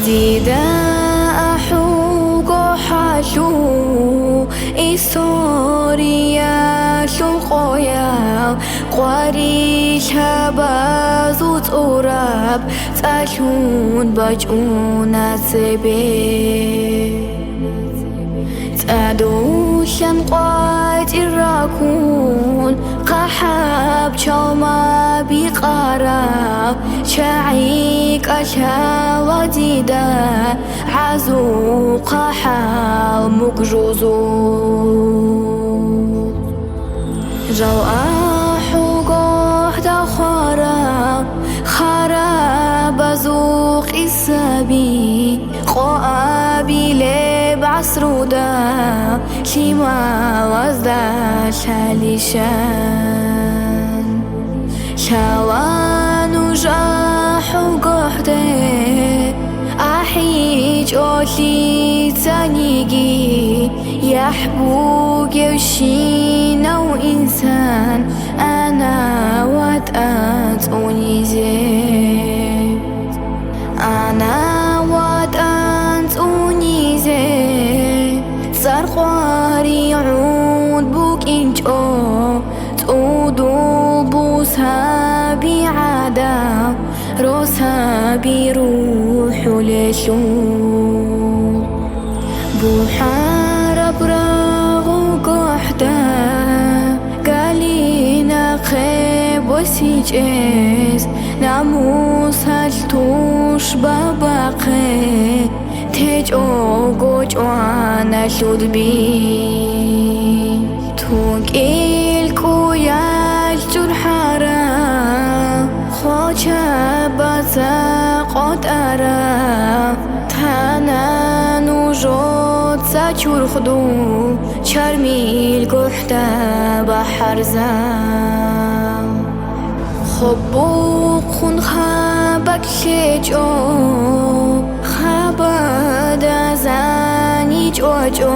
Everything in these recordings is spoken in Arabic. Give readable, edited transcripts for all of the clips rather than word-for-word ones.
ديدا أحوق حالو إستوريا شلقويا قواري شابازوت أوراب تأشون باجون أسبي تأدوشن قوات الراكون قحاب شوما بقراب شعيك أشهى ديدا عزو قحاب مكجوزو جو أحوقه دخارا خراب زوق السبي قوابي لب عسرودا شما وزدا شاليشان شوان وجاحو قهده أحيج أولي تانيجي يحبوك يوشينا وإنسان أنا واتقات أونيزي أنا واتقات أونيزي صار خواري عود بوك إنجو تقودو بوسها بعدا روسها بيروح لشو بحارب راغو قحدا قالينا خيب وسيجيز ناموس هالتوش باباقي تيج اوغوج وانا شود بي توك الكويال جرحارا خوشا بازا قد أرا تانا نوجود ساچور خدو چرمیل گحتا بحر زم خبو خون خبک شجو خباد زنی جوجو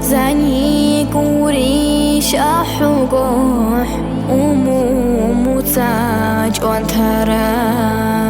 زنی گوری شاحو گوح أمومو تاج وانترا